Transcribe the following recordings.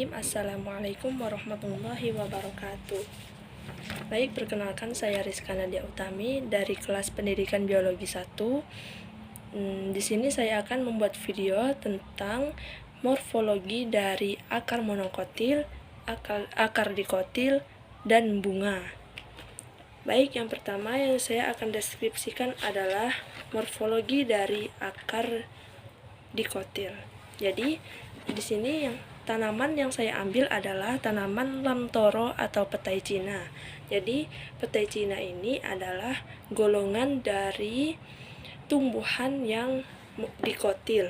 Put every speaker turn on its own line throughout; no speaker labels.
Bismillahirrahmanirrahim. Assalamualaikum warahmatullahi wabarakatuh. Baik, perkenalkan saya Rizka Nadia Utami dari kelas Pendidikan Biologi 1. Di sini saya akan membuat video tentang morfologi dari akar monokotil, akar dikotil, dan bunga. Baik, yang pertama yang saya akan deskripsikan adalah morfologi dari akar dikotil. Jadi, di sini tanaman yang saya ambil adalah tanaman lamtoro atau petai Cina. Jadi, petai Cina ini adalah golongan dari tumbuhan yang dikotil.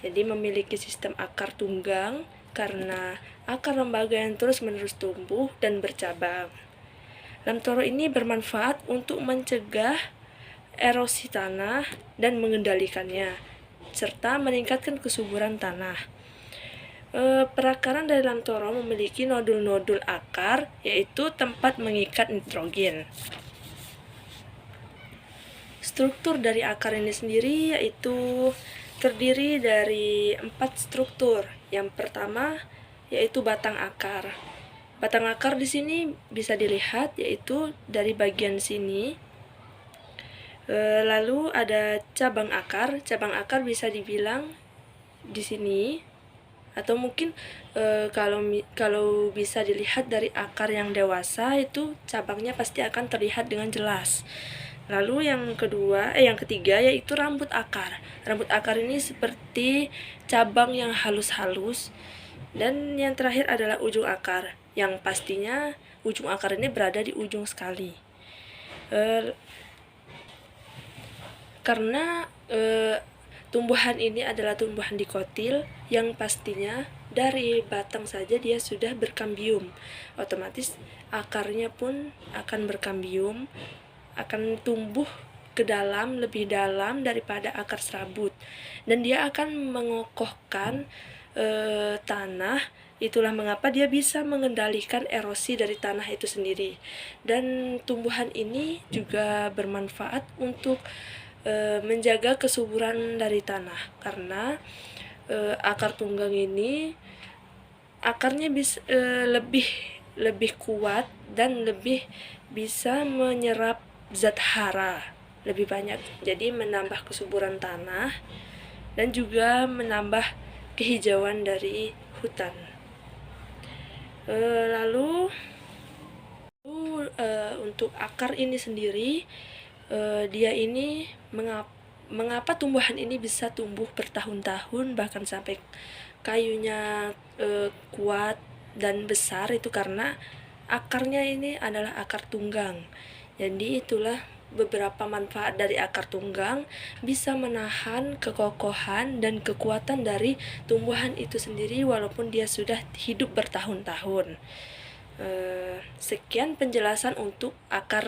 Jadi, memiliki sistem akar tunggang karena akar lembaga yang terus-menerus tumbuh dan bercabang. Lamtoro ini bermanfaat untuk mencegah erosi tanah dan mengendalikannya, serta meningkatkan kesuburan tanah. Perakaran dari lamtoro memiliki nodul-nodul akar, yaitu tempat mengikat nitrogen. Struktur dari akar ini sendiri yaitu terdiri dari 4 struktur. Yang pertama yaitu batang akar. Batang akar di sini bisa dilihat yaitu dari bagian sini. Lalu ada cabang akar. Cabang akar bisa dibilang di sini, atau mungkin kalau bisa dilihat dari akar yang dewasa itu cabangnya pasti akan terlihat dengan jelas. Lalu yang ketiga yaitu rambut akar. Rambut akar ini seperti cabang yang halus-halus. Dan yang terakhir adalah ujung akar, yang pastinya ujung akar ini berada di ujung sekali. Karena tumbuhan ini adalah tumbuhan dikotil yang pastinya dari batang saja dia sudah berkambium. Otomatis akarnya pun akan berkambium, akan tumbuh ke dalam, lebih dalam daripada akar serabut. Dan dia akan mengokohkan tanah. Itulah mengapa dia bisa mengendalikan erosi dari tanah itu sendiri. Dan tumbuhan ini juga bermanfaat untuk menjaga kesuburan dari tanah, karena akar tunggang ini akarnya bisa lebih kuat dan lebih bisa menyerap zat hara lebih banyak, jadi menambah kesuburan tanah dan juga menambah kehijauan dari hutan. Lalu untuk akar ini sendiri, dia ini mengapa tumbuhan ini bisa tumbuh bertahun-tahun bahkan sampai kayunya kuat dan besar, itu karena akarnya ini adalah akar tunggang. Jadi itulah beberapa manfaat dari akar tunggang, bisa menahan kekokohan dan kekuatan dari tumbuhan itu sendiri walaupun dia sudah hidup bertahun-tahun. Sekian penjelasan untuk akar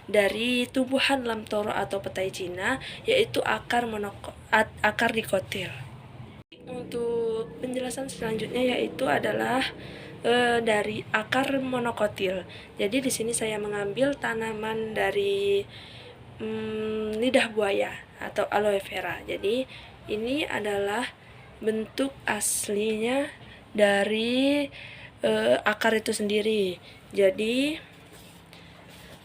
dari tumbuhan lamtoro atau petai Cina, yaitu akar dikotil. Untuk penjelasan selanjutnya yaitu adalah dari akar monokotil. Jadi di sini saya mengambil tanaman dari lidah buaya atau aloe vera. Jadi ini adalah bentuk aslinya dari akar itu sendiri. Jadi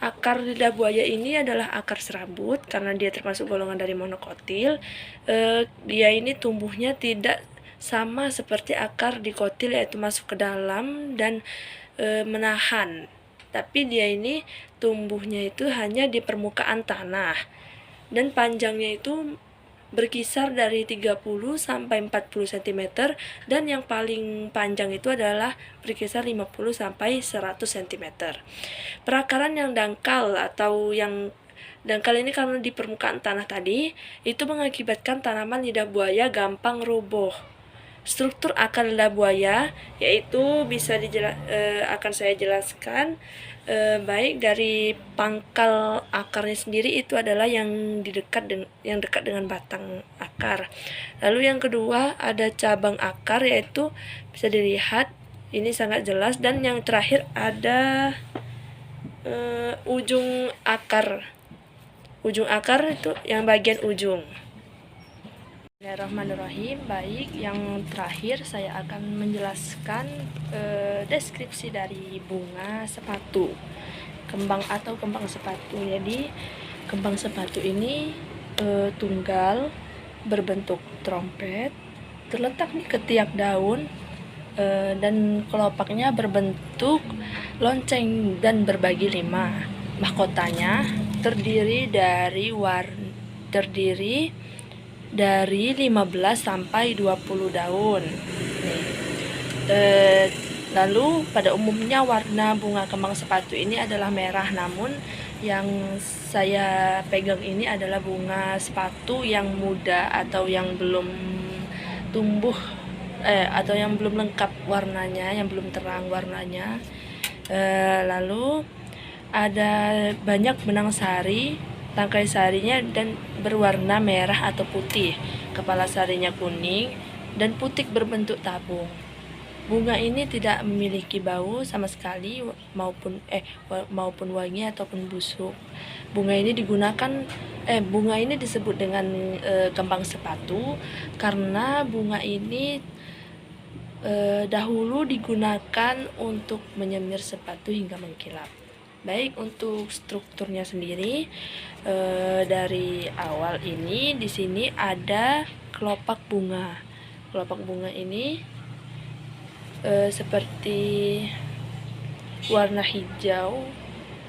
akar lidah buaya ini adalah akar serabut karena dia termasuk golongan dari monokotil. Dia ini tumbuhnya tidak sama seperti akar dikotil, yaitu masuk ke dalam dan menahan. Tapi dia ini tumbuhnya itu hanya di permukaan tanah. Dan panjangnya itu berkisar dari 30 sampai 40 cm, dan yang paling panjang itu adalah berkisar 50 sampai 100 cm. Perakaran yang dangkal atau yang dangkal ini karena di permukaan tanah tadi, itu mengakibatkan tanaman lidah buaya gampang roboh. Struktur akar lidah buaya yaitu bisa akan saya jelaskan. Baik dari pangkal akarnya sendiri, itu adalah yang dekat dengan batang akar. Lalu yang kedua ada cabang akar, yaitu bisa dilihat ini sangat jelas. Dan yang terakhir ada ujung akar. Ujung akar itu yang bagian ujung. Bismillahirrahmanirrahim. Baik, yang terakhir saya akan menjelaskan deskripsi dari bunga sepatu, kembang sepatu. Jadi kembang sepatu ini tunggal, berbentuk trompet, terletak di ketiak daun, dan kelopaknya berbentuk lonceng dan berbagi 5. Mahkotanya terdiri dari 15 sampai 20 daun. Lalu pada umumnya warna bunga kembang sepatu ini adalah merah, namun yang saya pegang ini adalah bunga sepatu yang muda atau yang belum tumbuh atau yang belum lengkap warnanya, yang belum terang warnanya. Lalu ada banyak benang sari, tangkai sarinya dan berwarna merah atau putih, kepala sarinya kuning dan putik berbentuk tabung. Bunga ini tidak memiliki bau sama sekali maupun wangi ataupun busuk. Bunga ini disebut dengan kembang sepatu karena bunga ini dahulu digunakan untuk menyemir sepatu hingga mengkilap. Baik, untuk strukturnya sendiri dari awal ini di sini ada kelopak bunga. Kelopak bunga ini seperti warna hijau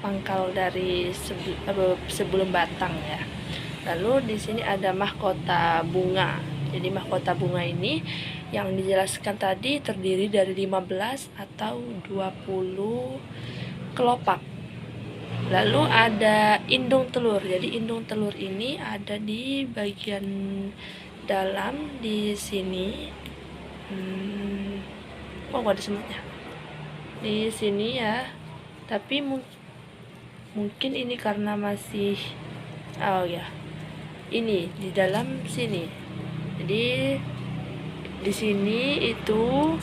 pangkal dari sebelum batang ya. Lalu di sini ada mahkota bunga. Jadi mahkota bunga ini yang dijelaskan tadi terdiri dari 15 atau 20 kelopak. Lalu ada indung telur. Jadi indung telur ini ada di bagian dalam di sini. Ada semuanya di sini ya. Tapi mungkin ini karena masih ini di dalam sini. Jadi di sini itu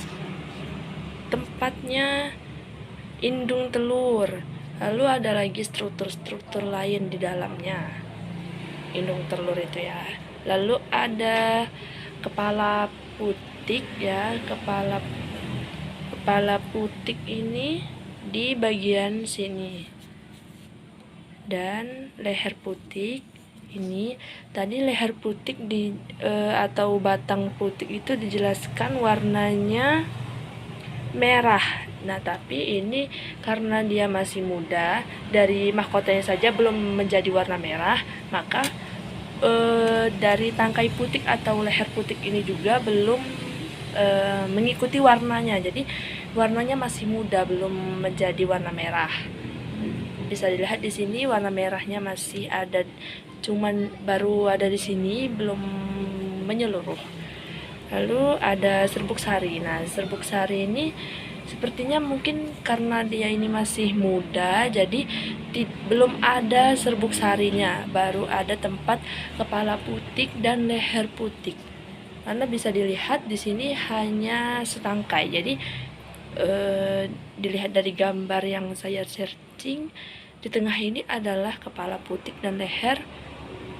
tempatnya indung telur. Lalu ada lagi struktur-struktur lain di dalamnya indung telur itu ya. Lalu ada kepala putik ya. Kepala putik ini di bagian sini. Dan leher putik ini, tadi leher putik atau batang putik itu dijelaskan warnanya merah. Nah, tapi ini karena dia masih muda, dari mahkotanya saja belum menjadi warna merah, maka dari tangkai putik atau leher putik ini juga belum mengikuti warnanya. Jadi warnanya masih muda, belum menjadi warna merah. Bisa dilihat di sini warna merahnya masih ada, cuman baru ada di sini, belum menyeluruh. Lalu ada serbuk sari. Nah, serbuk sari ini sepertinya mungkin karena dia ini masih muda, jadi belum ada serbuk sarinya, baru ada tempat kepala putik dan leher putik. Karena bisa dilihat di sini hanya setangkai. Jadi dilihat dari gambar yang saya searching, di tengah ini adalah kepala putik dan leher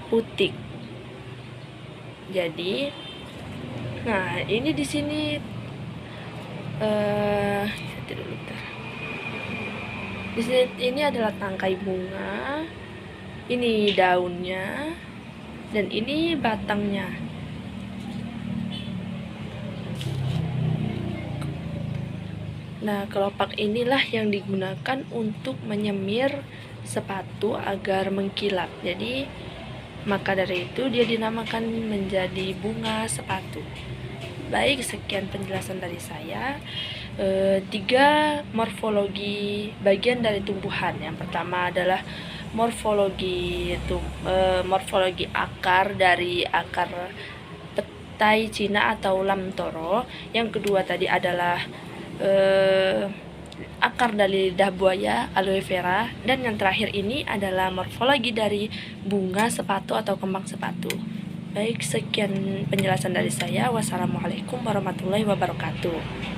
putik. Jadi nah, ini di sini di sini ini adalah tangkai bunga, ini daunnya, dan ini batangnya. Nah, kelopak inilah yang digunakan untuk menyemir sepatu agar mengkilap. Jadi maka dari itu dia dinamakan menjadi bunga sepatu. Baik, sekian penjelasan dari saya. 3 morfologi bagian dari tumbuhan. Yang pertama adalah morfologi akar dari akar petai Cina atau lamtoro. Yang kedua tadi adalah akar dari lidah buaya, aloe vera, dan yang terakhir ini adalah morfologi dari bunga sepatu atau kembang sepatu. Baik, sekian penjelasan dari saya. Wassalamualaikum warahmatullahi wabarakatuh.